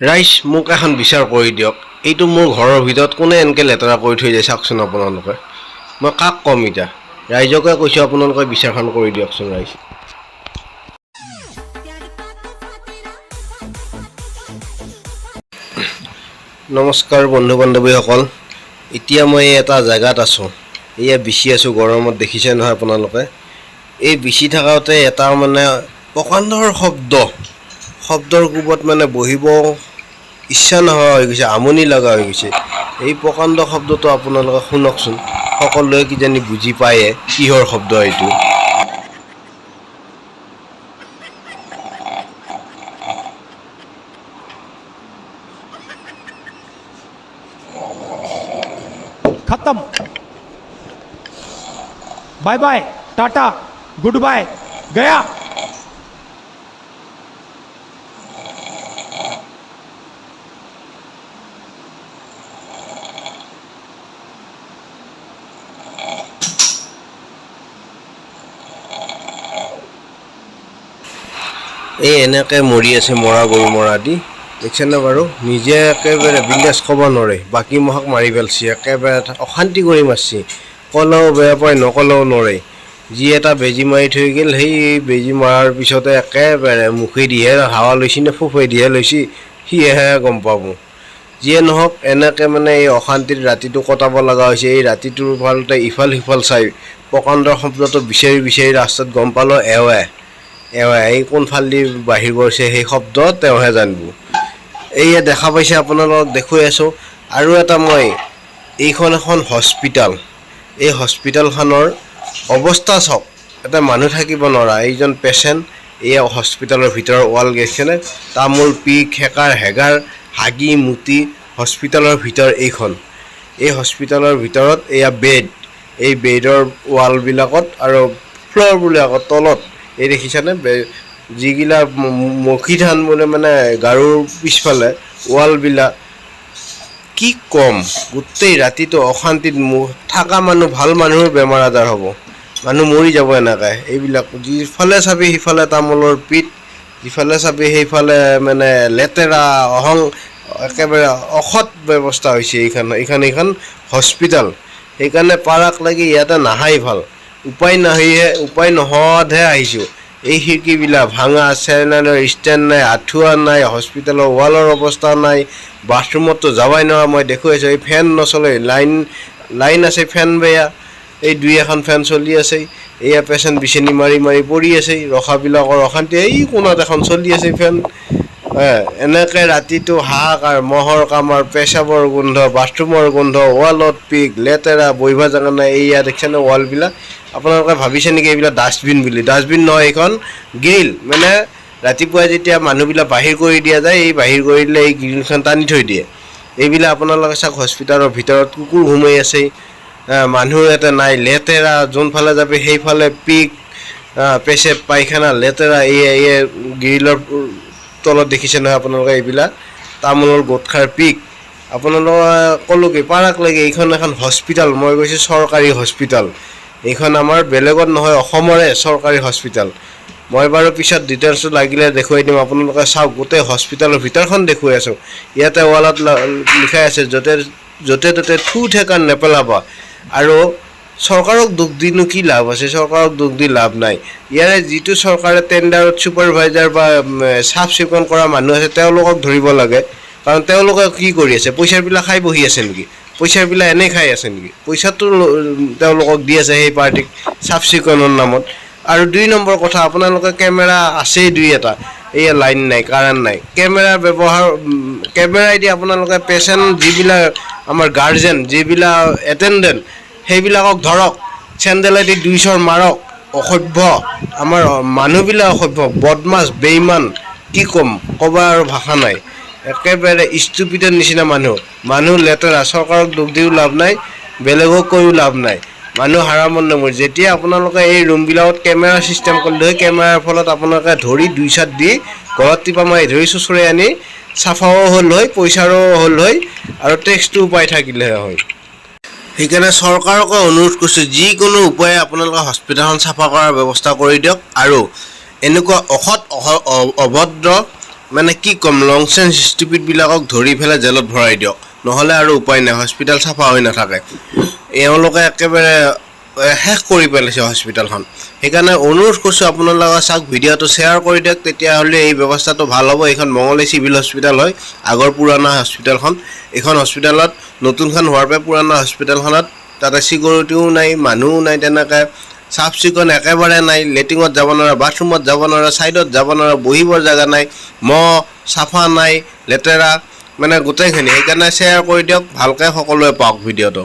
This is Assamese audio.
ৰাইজ মোক এখন বিচাৰ কৰি দিয়ক এইটো মোৰ ঘৰৰ ভিতৰত কোনে এনেকৈ লেতেৰা কৰি থৈ যায় চাওকচোন আপোনালোকে মই কাক ক'ম এতিয়া ৰাইজকে কৈছোঁ আপোনালোকে বিচাৰখন কৰি দিয়কচোন ৰাইজ নমস্কাৰ বন্ধু বান্ধৱীসকল এতিয়া মই এটা জেগাত আছোঁ এয়া বিচি আছোঁ গৰমত দেখিছে নহয় আপোনালোকে এই বিচি থাকাতে এটা মানে প্ৰকাণ্ডৰ শব্দৰ কোবত মানে বহিব ইচ্ছা নোহোৱা হৈ গৈছে আমনি লগা হৈ গৈছে এই প্ৰকাণ্ড শব্দটো আপোনালোকে শুনকচোন সকলোৱে কিজানি বুজি পায়ে কিহৰ শব্দ এইটো खत्म bye bye tata goodbye गया এই এনেকৈ মৰি আছে মৰা গৰু মৰা দি দেখিছেনে বাৰু নিজে একেবাৰে বিন্দাছ ক'ব নোৱাৰে বাকী মহক মাৰি পেলাইছে একেবাৰে অশান্তি কৰি মাৰিছে ক'লেও বেয়া পায় নক'লেও নোৱাৰে যি এটা বেজী মাৰি থৈ গ'ল সেই বেজী মৰাৰ পিছতে একেবাৰে মুখেদিহে হাৱা লৈছে নে ফুফেদিহে লৈছে সিয়েহে গম পাব যিয়ে নহওক এনেকৈ মানে এই অশান্তিৰ ৰাতিটো কটাব লগা হৈছে এই ৰাতিটোৰ ফালতে ইফাল সিফাল চাই প্ৰকাণ্ড শব্দটো বিচাৰি ৰাস্তাত গম পালোঁ এই কোনফালেদি বাহিৰ কৰিছে সেই শব্দ তেওঁহে জানিব এইয়া দেখা পাইছে আপোনালোকক দেখুৱাই আছোঁ আৰু এটা মই এইখন এখন হস্পিটাল এই হস্পিটালখনৰ অৱস্থা চাওক এটা মানুহ থাকিব নোৱাৰা এইজন পেচেণ্ট এয়া হস্পিটালৰ ভিতৰৰ ৱাল গেছনে তামোল পিক হেকাৰ হেগাৰ হাগি মুতি হস্পিটালৰ ভিতৰ এইখন এই হস্পিটালৰ ভিতৰত এয়া বেড এই বেডৰ ৱালবিলাকত আৰু ফ্ল'ৰবিলাকত তলত এই দেখিছেনে যিগিলা মখি ধান মানে গাৰুৰ পিছফালে ৱালবিলাক কি কম গোটেই ৰাতিটো অশান্তিত থকা মানুহ ভাল মানুহৰ বেমাৰ আজাৰ হ'ব মানুহ মৰি যাব এনেকৈ এইবিলাক যিফালে চাবি সিফালে তামোলৰ পিঠ যিফালে চাবি সেইফালে মানে লেতেৰা একেবাৰে অসৎ ব্যৱস্থা হৈছে এইখন হস্পিটাল সেইকাৰণে পাৰাক লাগি ইয়াতে নাহাই ভাল উপায় নোহোৱাতহে আহিছোঁ এই খিৰিকীবিলাক ভাঙা চেনেলৰ ষ্টেণ্ড নাই আঁঠুৱা নাই হস্পিটালৰ ৱালৰ অৱস্থা নাই বাথৰুমততো যাবাই নোৱাৰা মই দেখুৱাইছোঁ এই ফেন নচলে লাইন আছে ফেন বেয়া এই দুই এখন ফেন চলি আছে এয়া পেচেণ্ট বিচনি মাৰি পৰি আছে ৰখাবিলাকৰ অশান্তি এই কোণত এখন চলি আছে ফেন এনেকৈ ৰাতিটো হাহাকাৰ মহৰ কামৰ পেচাবৰ গোন্ধ বাথৰুমৰ গোন্ধ ৱালত পিক লেতেৰা বহিব জেগা নাই এইয়া দেখিছেনে ৱালবিলাক আপোনালোকে ভাবিছে নেকি এইবিলাক ডাষ্টবিন বুলি ডাষ্টবিন নহয় এইখন গ্ৰিল মানে ৰাতিপুৱা যেতিয়া মানুহবিলাক বাহিৰ কৰি দিয়া যায় এই বাহিৰ কৰি দিলে এই গ্ৰিলখন টানি থৈ দিয়ে এইবিলাক আপোনালোকে চাওক হস্পিটালৰ ভিতৰত কুকুৰ সোমাই আছে মানুহ ইয়াতে নাই লেতেৰা যোনফালে যাবে সেইফালে পিক পেচাব পায়খানা লেতেৰা এই গ্ৰিলৰ তলত দেখিছে নহয় আপোনালোকে এইবিলাক তামোলৰ গোটখাৰ পিক আপোনালোকে ক'লোঁ কি পাৰাক লাগে এইখন এখন হস্পিটাল মই কৈছোঁ চৰকাৰী হস্পিটাল এইখন আমাৰ বেলেগত নহয় অসমৰে চৰকাৰী হস্পিটাল মই বাৰু পিছত ডিটেইলছটো লাগিলে দেখুৱাই দিম আপোনালোকে চাওক গোটেই হস্পিটালৰ ভিতৰখন দেখুৱাই আছোঁ ইয়াতে ৱালত লিখাই আছে য'তে ত'তে থু ঠেকাৰ নেপেলাবা আৰু চৰকাৰক দুখ দিনো কি লাভ আছে চৰকাৰক দুখ দি লাভ নাই ইয়াৰে যিটো চৰকাৰে টেণ্ডাৰত ছুপাৰভাইজাৰ বা চাফ চিকুণ কৰা মানুহ আছে তেওঁলোকক ধৰিব লাগে কাৰণ তেওঁলোকে কি কৰি আছে পইচাবিলাক খাই বহি আছে নেকি পইচাবিলাক এনেই খাই আছে নেকি পইচাটো তেওঁলোকক দি আছে সেই পাৰ্টিক চাফ চিকুণৰ নামত আৰু দুই নম্বৰ কথা আপোনালোকে কেমেৰা আছেই দুই এটা এয়া লাইন নাই কাৰেণ্ট নাই কেমেৰাইদি আপোনালোকে পেচেণ্ট যিবিলাক আমাৰ গাৰ্জেন যিবিলাক এটেণ্ডেণ্ট সেইবিলাকক ধৰক চেণ্ডেলেদি 200 মাৰক অসভ্য আমাৰ মানুহবিলাক অসভ্য বদমাছ বেইমান কি ক'ম ক'বা আৰু ভাষা নাই একেবাৰে ষ্টুপিডৰ নিচিনা মানুহ লেতেৰা চৰকাৰক দুখ দিও লাভ নাই বেলেগক কৈও লাভ নাই মানুহ হাৰামন নমৰ যেতিয়া আপোনালোকে এই ৰুমবিলাকত কেমেৰা ছিষ্টেম কৰিলে হয় কেমেৰাৰ ফলত আপোনালোকে ধৰি 2 চাত দি ঘৰত টিপা মাৰি ধৰি চুচৰাই আনি চাফাও হ'ল হয় পইচাৰো হ'ল হয় আৰু টেক্সটোও পাই থাকিলে হয় সেইকাৰণে চৰকাৰকে অনুৰোধ কৰিছোঁ যিকোনো উপায়ে আপোনালোকে হস্পিটালখন চাফা কৰাৰ ব্যৱস্থা কৰি দিয়ক আৰু এনেকুৱা অসৎ অভদ্ৰ মানে কি ক'ম লং চেঞ্চ ষ্টুপিডবিলাকক ধৰি পেলাই জেলত ভৰাই দিয়ক নহ'লে আৰু উপায় নাই হস্পিটেল চাফা হৈ নাথাকে এওঁলোকে একেবাৰে শেষ কৰি পেলাইছে হস্পিটেলখন সেইকাৰণে অনুৰোধ কৰিছোঁ আপোনালোকে চাওক ভিডিঅ'টো শ্বেয়াৰ কৰি দিয়ক তেতিয়াহ'লে এই ব্যৱস্থাটো ভাল হ'ব এইখন মঙলদৈ চিভিল হস্পিটেল হয় আগৰ পুৰণা হস্পিটেলখন এইখন হস্পিটেলত নতুনখন হোৱাৰ পৰা পুৰণা হস্পিটেলখনত তাতে চিকিউৰিটিও নাই মানুহও নাই তেনেকৈ চাফ চিকুণ একেবাৰে নাই লেট্ৰিনত যাব নোৱাৰা বাথৰুমত যাব নোৱাৰা ছাইডত যাব নোৱাৰা বহিবৰ জেগা নাই মহ চাফা নাই লেতেৰা মানে গোটেইখিনি সেইকাৰণে শ্বেয়াৰ কৰি দিয়ক ভালকৈ সকলোৱে পাওক ভিডিঅ'টো